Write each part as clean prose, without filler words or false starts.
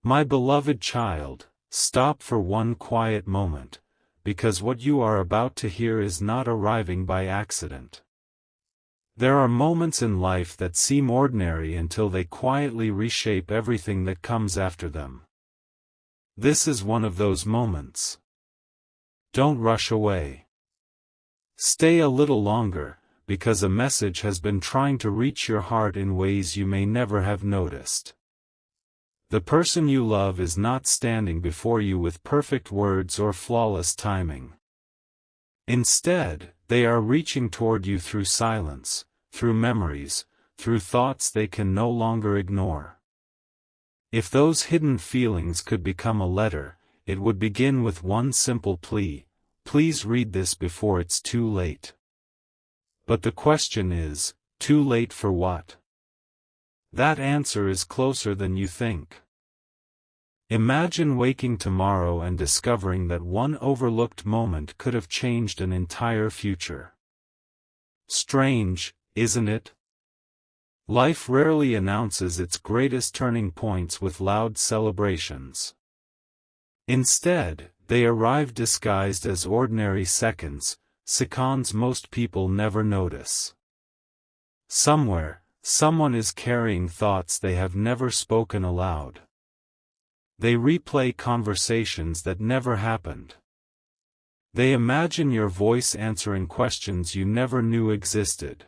My beloved child, stop for one quiet moment, because what you are about to hear is not arriving by accident. There are moments in life that seem ordinary until they quietly reshape everything that comes after them. This is one of those moments. Don't rush away. Stay a little longer, because a message has been trying to reach your heart in ways you may never have noticed. The person you love is not standing before you with perfect words or flawless timing. Instead, they are reaching toward you through silence, through memories, through thoughts they can no longer ignore. If those hidden feelings could become a letter, it would begin with one simple plea: please read this before it's too late. But the question is, too late for what? That answer is closer than you think. Imagine waking tomorrow and discovering that one overlooked moment could have changed an entire future. Strange, isn't it? Life rarely announces its greatest turning points with loud celebrations. Instead, they arrive disguised as ordinary seconds most people never notice. Somewhere, someone is carrying thoughts they have never spoken aloud. They replay conversations that never happened. They imagine your voice answering questions you never knew existed.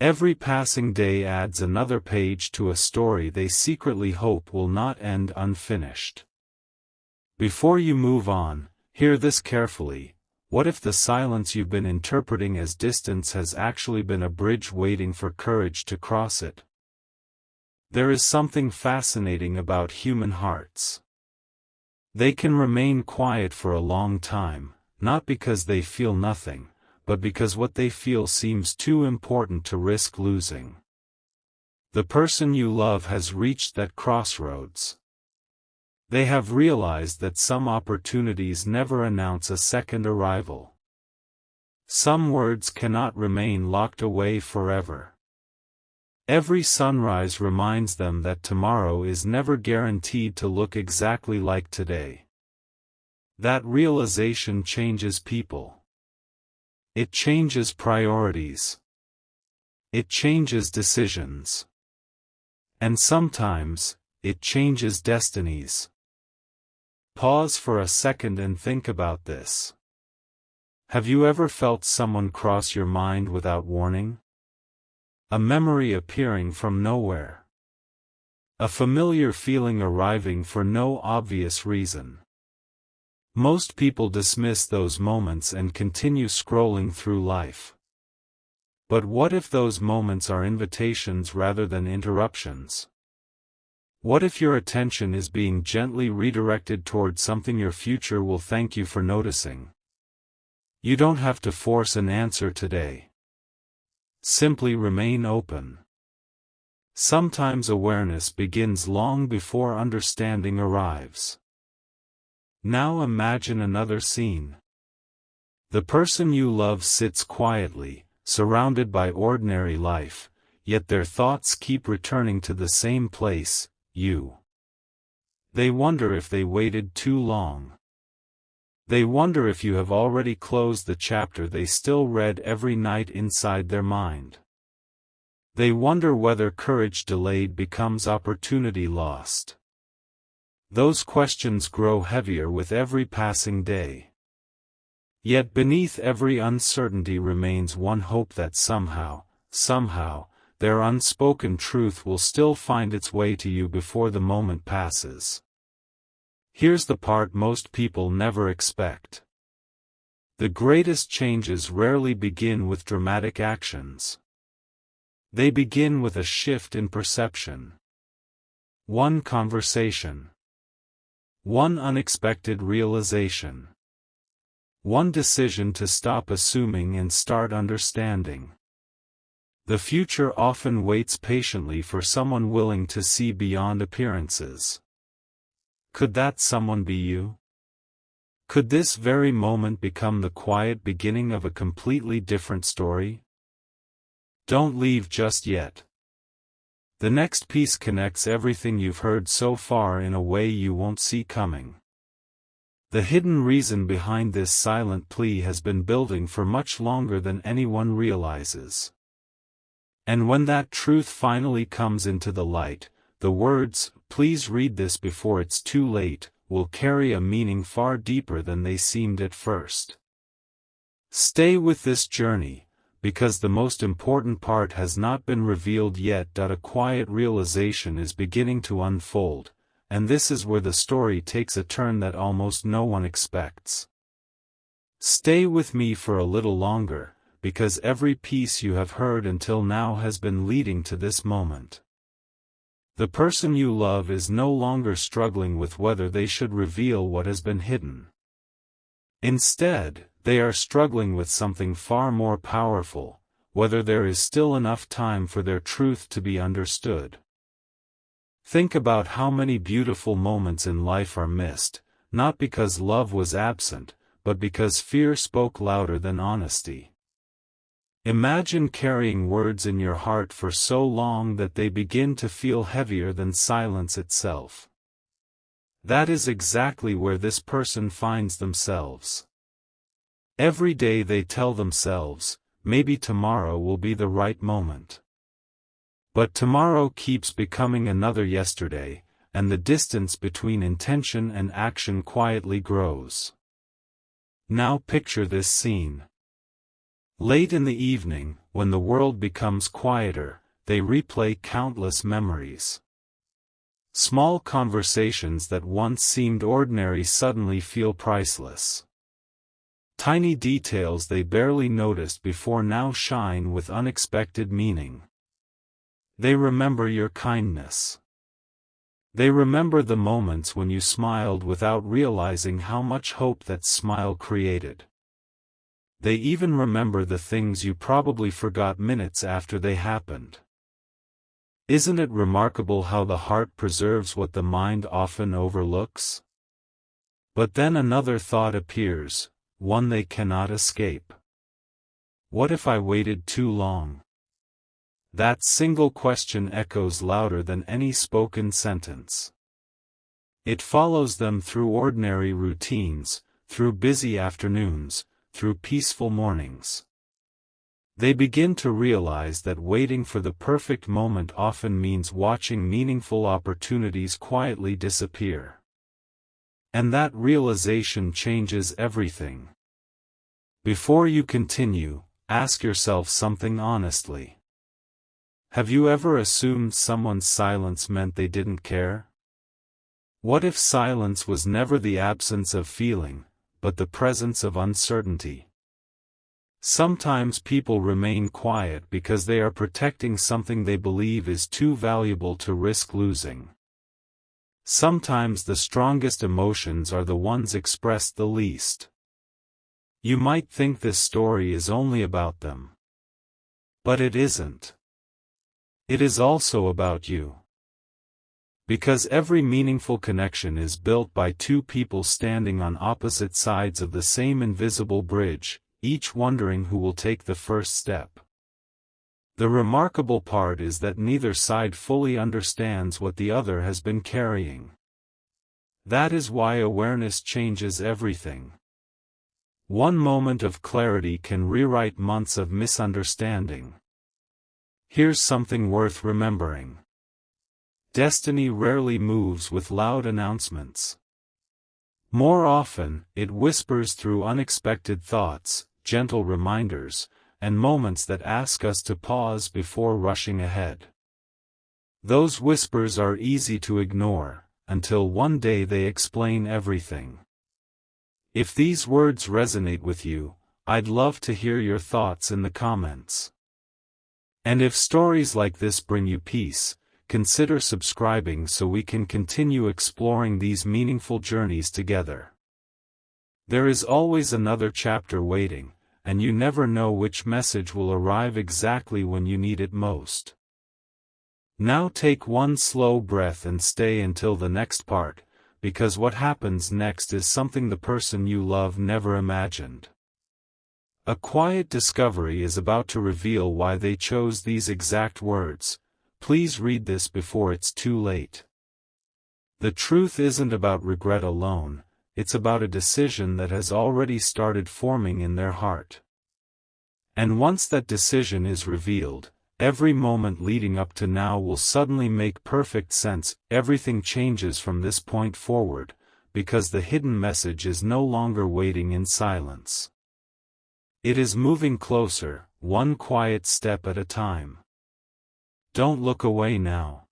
Every passing day adds another page to a story they secretly hope will not end unfinished. Before you move on, hear this carefully. What if the silence you've been interpreting as distance has actually been a bridge waiting for courage to cross it? There is something fascinating about human hearts. They can remain quiet for a long time, not because they feel nothing, but because what they feel seems too important to risk losing. The person you love has reached that crossroads. They have realized that some opportunities never announce a second arrival. Some words cannot remain locked away forever. Every sunrise reminds them that tomorrow is never guaranteed to look exactly like today. That realization changes people. It changes priorities. It changes decisions. And sometimes, it changes destinies. Pause for a second and think about this. Have you ever felt someone cross your mind without warning? A memory appearing from nowhere. A familiar feeling arriving for no obvious reason. Most people dismiss those moments and continue scrolling through life. But what if those moments are invitations rather than interruptions? What if your attention is being gently redirected toward something your future will thank you for noticing? You don't have to force an answer today. Simply remain open. Sometimes awareness begins long before understanding arrives. Now imagine another scene. The person you love sits quietly, surrounded by ordinary life, yet their thoughts keep returning to the same place, you. They wonder if they waited too long. They wonder if you have already closed the chapter they still read every night inside their mind. They wonder whether courage delayed becomes opportunity lost. Those questions grow heavier with every passing day. Yet beneath every uncertainty remains one hope that somehow, their unspoken truth will still find its way to you before the moment passes. Here's the part most people never expect. The greatest changes rarely begin with dramatic actions. They begin with a shift in perception. One conversation. One unexpected realization. One decision to stop assuming and start understanding. The future often waits patiently for someone willing to see beyond appearances. Could that someone be you? Could this very moment become the quiet beginning of a completely different story? Don't leave just yet. The next piece connects everything you've heard so far in a way you won't see coming. The hidden reason behind this silent plea has been building for much longer than anyone realizes. And when that truth finally comes into the light, the words, "Please read this before it's too late," will carry a meaning far deeper than they seemed at first. Stay with this journey, because the most important part has not been revealed yet. A quiet realization is beginning to unfold, and this is where the story takes a turn that almost no one expects. Stay with me for a little longer, because every piece you have heard until now has been leading to this moment. The person you love is no longer struggling with whether they should reveal what has been hidden. Instead, they are struggling with something far more powerful, whether there is still enough time for their truth to be understood. Think about how many beautiful moments in life are missed, not because love was absent, but because fear spoke louder than honesty. Imagine carrying words in your heart for so long that they begin to feel heavier than silence itself. That is exactly where this person finds themselves. Every day they tell themselves, maybe tomorrow will be the right moment. But tomorrow keeps becoming another yesterday, and the distance between intention and action quietly grows. Now picture this scene. Late in the evening, when the world becomes quieter, they replay countless memories. Small conversations that once seemed ordinary suddenly feel priceless. Tiny details they barely noticed before now shine with unexpected meaning. They remember your kindness. They remember the moments when you smiled without realizing how much hope that smile created. They even remember the things you probably forgot minutes after they happened. Isn't it remarkable how the heart preserves what the mind often overlooks? But then another thought appears, one they cannot escape. What if I waited too long? That single question echoes louder than any spoken sentence. It follows them through ordinary routines, through busy afternoons, through peaceful mornings. They begin to realize that waiting for the perfect moment often means watching meaningful opportunities quietly disappear. And that realization changes everything. Before you continue, ask yourself something honestly. Have you ever assumed someone's silence meant they didn't care? What if silence was never the absence of feeling, but the presence of uncertainty? Sometimes people remain quiet because they are protecting something they believe is too valuable to risk losing. Sometimes the strongest emotions are the ones expressed the least. You might think this story is only about them. But it isn't. It is also about you. Because every meaningful connection is built by two people standing on opposite sides of the same invisible bridge, each wondering who will take the first step. The remarkable part is that neither side fully understands what the other has been carrying. That is why awareness changes everything. One moment of clarity can rewrite months of misunderstanding. Here's something worth remembering. Destiny rarely moves with loud announcements. More often, it whispers through unexpected thoughts, gentle reminders, and moments that ask us to pause before rushing ahead. Those whispers are easy to ignore, until one day they explain everything. If these words resonate with you, I'd love to hear your thoughts in the comments. And if stories like this bring you peace, consider subscribing so we can continue exploring these meaningful journeys together. There is always another chapter waiting, and you never know which message will arrive exactly when you need it most. Now take one slow breath and stay until the next part, because what happens next is something the person you love never imagined. A quiet discovery is about to reveal why they chose these exact words, please read this before it's too late. The truth isn't about regret alone, it's about a decision that has already started forming in their heart. And once that decision is revealed, every moment leading up to now will suddenly make perfect sense. Everything changes from this point forward, because the hidden message is no longer waiting in silence. It is moving closer, one quiet step at a time. Don't look away now.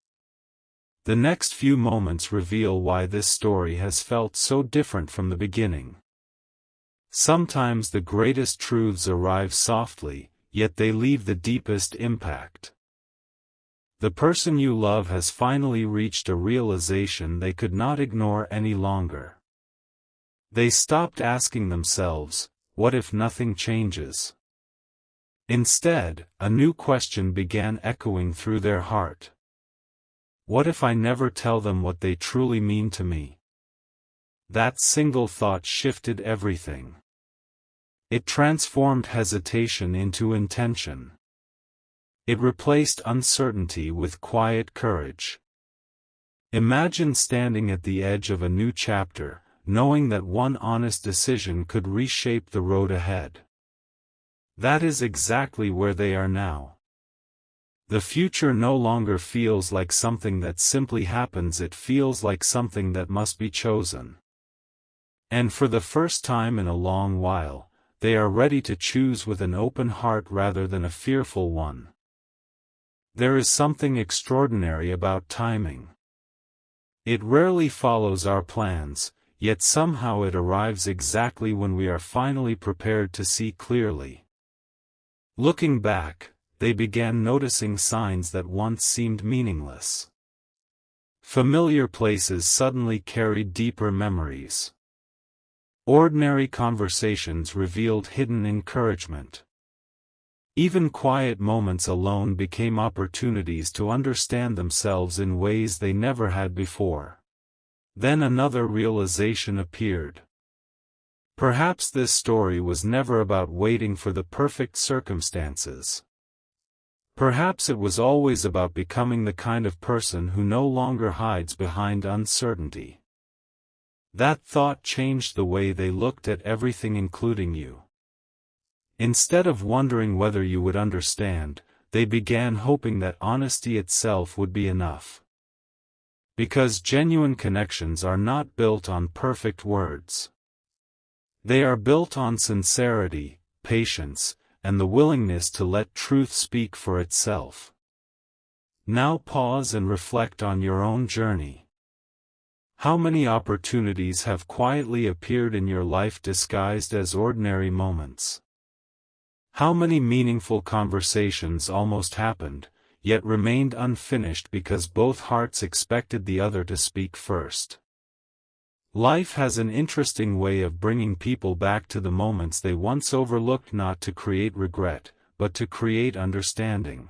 The next few moments reveal why this story has felt so different from the beginning. Sometimes the greatest truths arrive softly, yet they leave the deepest impact. The person you love has finally reached a realization they could not ignore any longer. They stopped asking themselves, "What if nothing changes?" Instead, a new question began echoing through their heart. What if I never tell them what they truly mean to me? That single thought shifted everything. It transformed hesitation into intention. It replaced uncertainty with quiet courage. Imagine standing at the edge of a new chapter, knowing that one honest decision could reshape the road ahead. That is exactly where they are now. The future no longer feels like something that simply happens, it feels like something that must be chosen. And for the first time in a long while, they are ready to choose with an open heart rather than a fearful one. There is something extraordinary about timing. It rarely follows our plans, yet somehow it arrives exactly when we are finally prepared to see clearly. Looking back, they began noticing signs that once seemed meaningless. Familiar places suddenly carried deeper memories. Ordinary conversations revealed hidden encouragement. Even quiet moments alone became opportunities to understand themselves in ways they never had before. Then another realization appeared. Perhaps this story was never about waiting for the perfect circumstances. Perhaps it was always about becoming the kind of person who no longer hides behind uncertainty. That thought changed the way they looked at everything, including you. Instead of wondering whether you would understand, they began hoping that honesty itself would be enough. Because genuine connections are not built on perfect words. They are built on sincerity, patience, and the willingness to let truth speak for itself. Now pause and reflect on your own journey. How many opportunities have quietly appeared in your life disguised as ordinary moments? How many meaningful conversations almost happened, yet remained unfinished because both hearts expected the other to speak first? Life has an interesting way of bringing people back to the moments they once overlooked, not to create regret, but to create understanding.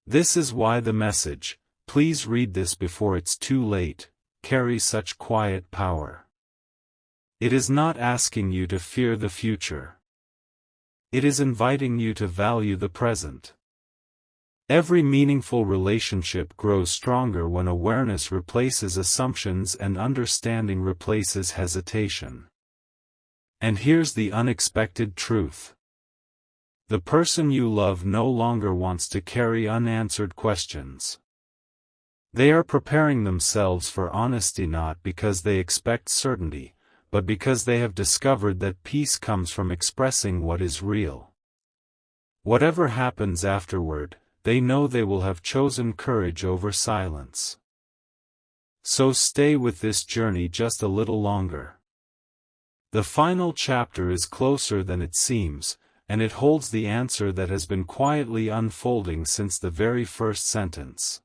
This is why the message, "Please read this before it's too late," carries such quiet power. It is not asking you to fear the future. It is inviting you to value the present. Every meaningful relationship grows stronger when awareness replaces assumptions and understanding replaces hesitation. And here's the unexpected truth. The person you love no longer wants to carry unanswered questions. They are preparing themselves for honesty, not because they expect certainty, but because they have discovered that peace comes from expressing what is real. Whatever happens afterward, they know they will have chosen courage over silence. So stay with this journey just a little longer. The final chapter is closer than it seems, and it holds the answer that has been quietly unfolding since the very first sentence.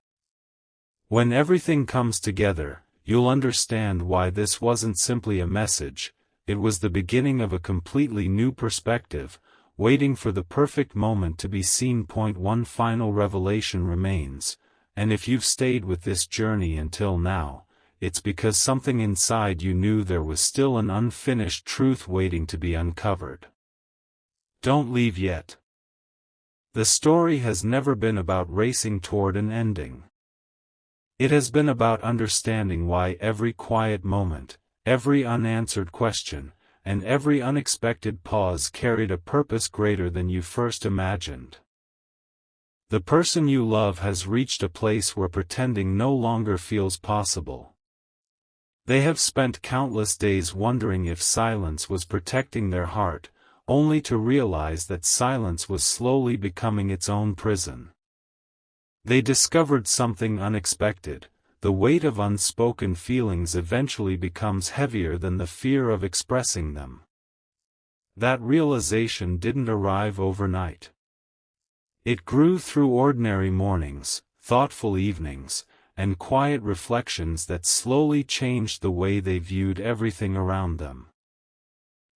When everything comes together, you'll understand why this wasn't simply a message, it was the beginning of a completely new perspective, waiting for the perfect moment to be seen. One final revelation remains, and if you've stayed with this journey until now, it's because something inside you knew there was still an unfinished truth waiting to be uncovered. Don't leave yet. The story has never been about racing toward an ending. It has been about understanding why every quiet moment, every unanswered question, and every unexpected pause carried a purpose greater than you first imagined. The person you love has reached a place where pretending no longer feels possible. They have spent countless days wondering if silence was protecting their heart, only to realize that silence was slowly becoming its own prison. They discovered something unexpected: the weight of unspoken feelings eventually becomes heavier than the fear of expressing them. That realization didn't arrive overnight. It grew through ordinary mornings, thoughtful evenings, and quiet reflections that slowly changed the way they viewed everything around them.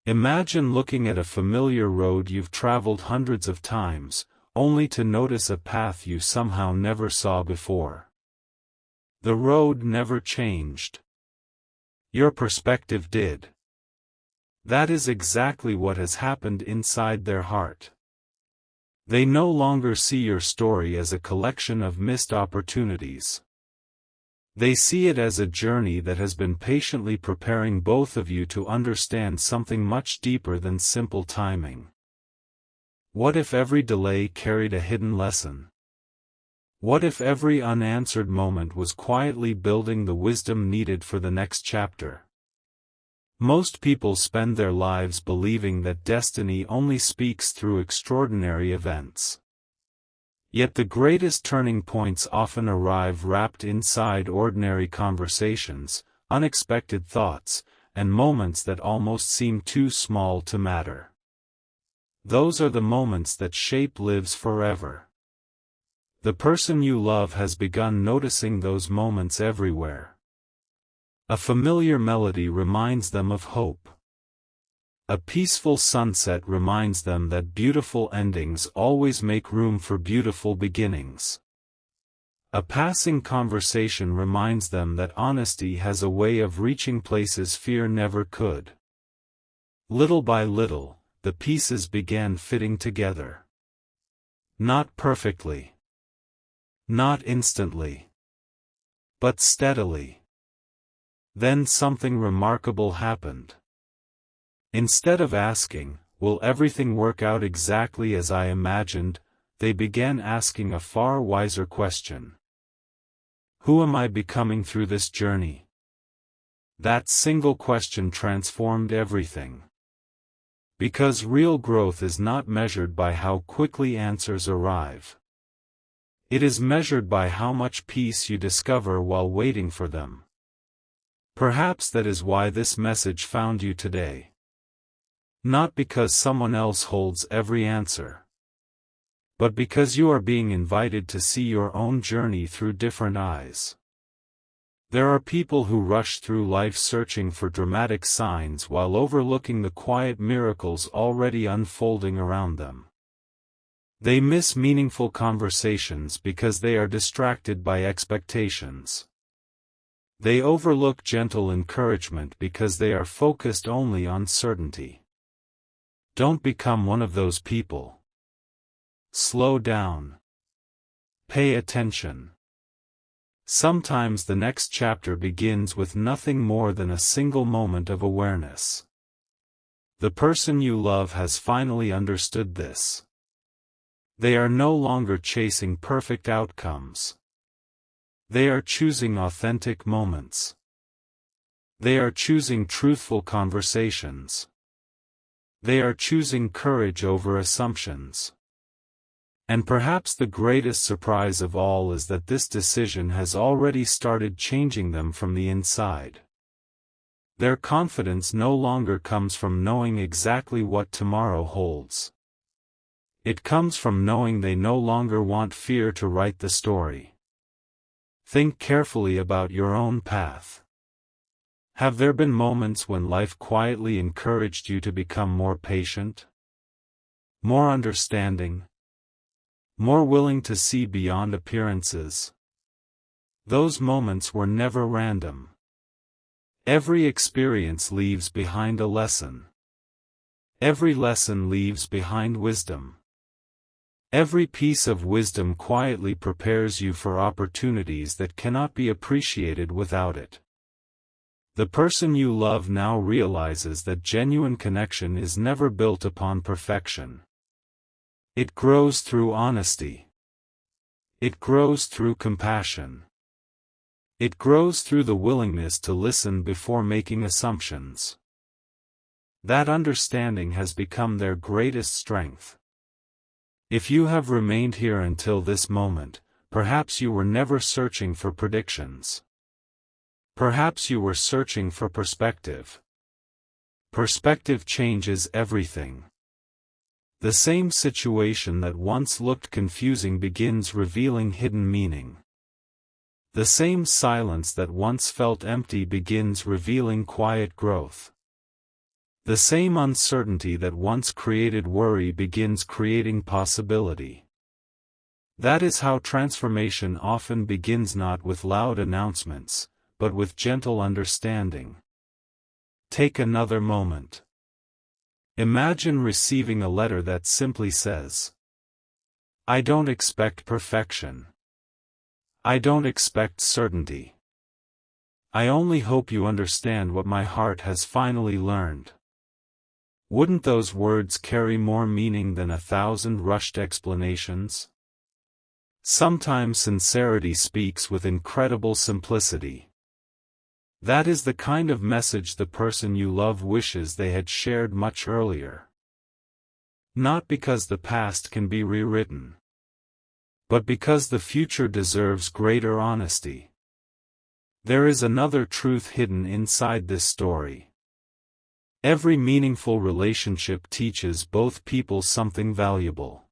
Imagine looking at a familiar road you've traveled hundreds of times, only to notice a path you somehow never saw before. The road never changed. Your perspective did. That is exactly what has happened inside their heart. They no longer see your story as a collection of missed opportunities. They see it as a journey that has been patiently preparing both of you to understand something much deeper than simple timing. What if every delay carried a hidden lesson? What if every unanswered moment was quietly building the wisdom needed for the next chapter? Most people spend their lives believing that destiny only speaks through extraordinary events. Yet the greatest turning points often arrive wrapped inside ordinary conversations, unexpected thoughts, and moments that almost seem too small to matter. Those are the moments that shape lives forever. The person you love has begun noticing those moments everywhere. A familiar melody reminds them of hope. A peaceful sunset reminds them that beautiful endings always make room for beautiful beginnings. A passing conversation reminds them that honesty has a way of reaching places fear never could. Little by little, the pieces began fitting together. Not perfectly. Not instantly. But steadily. Then something remarkable happened. Instead of asking, "Will everything work out exactly as I imagined?" they began asking a far wiser question. Who am I becoming through this journey? That single question transformed everything. Because real growth is not measured by how quickly answers arrive. It is measured by how much peace you discover while waiting for them. Perhaps that is why this message found you today. Not because someone else holds every answer, but because you are being invited to see your own journey through different eyes. There are people who rush through life searching for dramatic signs while overlooking the quiet miracles already unfolding around them. They miss meaningful conversations because they are distracted by expectations. They overlook gentle encouragement because they are focused only on certainty. Don't become one of those people. Slow down. Pay attention. Sometimes the next chapter begins with nothing more than a single moment of awareness. The person you love has finally understood this. They are no longer chasing perfect outcomes. They are choosing authentic moments. They are choosing truthful conversations. They are choosing courage over assumptions. And perhaps the greatest surprise of all is that this decision has already started changing them from the inside. Their confidence no longer comes from knowing exactly what tomorrow holds. It comes from knowing they no longer want fear to write the story. Think carefully about your own path. Have there been moments when life quietly encouraged you to become more patient? More understanding? More willing to see beyond appearances? Those moments were never random. Every experience leaves behind a lesson. Every lesson leaves behind wisdom. Every piece of wisdom quietly prepares you for opportunities that cannot be appreciated without it. The person you love now realizes that genuine connection is never built upon perfection. It grows through honesty. It grows through compassion. It grows through the willingness to listen before making assumptions. That understanding has become their greatest strength. If you have remained here until this moment, perhaps you were never searching for predictions. Perhaps you were searching for perspective. Perspective changes everything. The same situation that once looked confusing begins revealing hidden meaning. The same silence that once felt empty begins revealing quiet growth. The same uncertainty that once created worry begins creating possibility. That is how transformation often begins, not with loud announcements, but with gentle understanding. Take another moment. Imagine receiving a letter that simply says, "I don't expect perfection. I don't expect certainty. I only hope you understand what my heart has finally learned." Wouldn't those words carry more meaning than 1,000 rushed explanations? Sometimes sincerity speaks with incredible simplicity. That is the kind of message the person you love wishes they had shared much earlier. Not because the past can be rewritten, but because the future deserves greater honesty. There is another truth hidden inside this story. Every meaningful relationship teaches both people something valuable.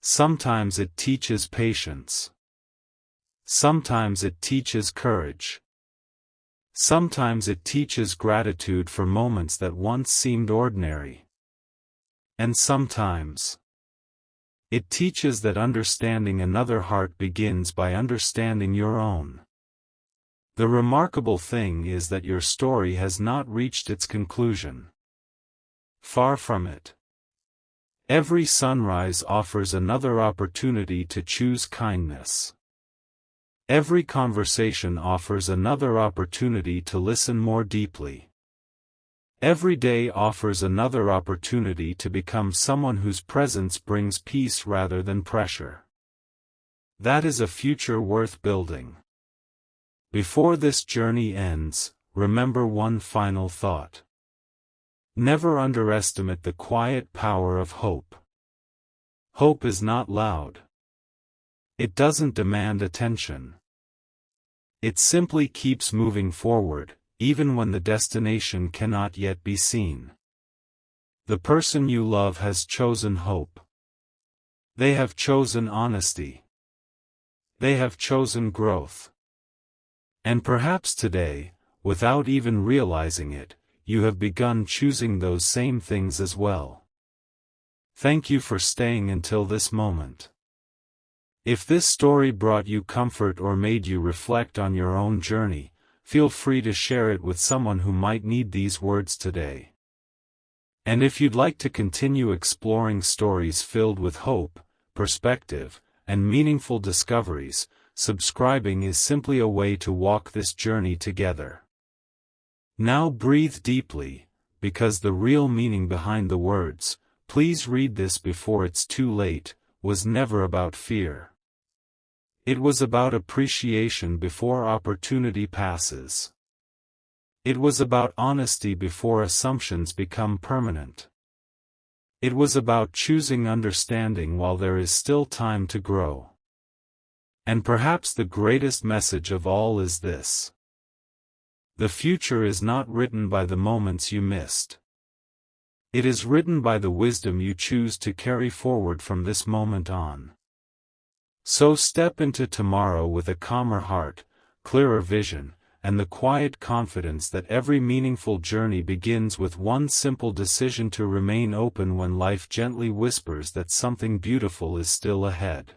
Sometimes it teaches patience. Sometimes it teaches courage. Sometimes it teaches gratitude for moments that once seemed ordinary. And sometimes it teaches that understanding another heart begins by understanding your own. The remarkable thing is that your story has not reached its conclusion. Far from it. Every sunrise offers another opportunity to choose kindness. Every conversation offers another opportunity to listen more deeply. Every day offers another opportunity to become someone whose presence brings peace rather than pressure. That is a future worth building. Before this journey ends, remember one final thought. Never underestimate the quiet power of hope. Hope is not loud. It doesn't demand attention. It simply keeps moving forward, even when the destination cannot yet be seen. The person you love has chosen hope. They have chosen honesty. They have chosen growth. And perhaps today, without even realizing it, you have begun choosing those same things as well. Thank you for staying until this moment. If this story brought you comfort or made you reflect on your own journey, feel free to share it with someone who might need these words today. And if you'd like to continue exploring stories filled with hope, perspective, and meaningful discoveries, subscribing is simply a way to walk this journey together. Now breathe deeply, because the real meaning behind the words, "Please read this before it's too late," was never about fear. It was about appreciation before opportunity passes. It was about honesty before assumptions become permanent. It was about choosing understanding while there is still time to grow. And perhaps the greatest message of all is this. The future is not written by the moments you missed. It is written by the wisdom you choose to carry forward from this moment on. So step into tomorrow with a calmer heart, clearer vision, and the quiet confidence that every meaningful journey begins with one simple decision to remain open when life gently whispers that something beautiful is still ahead.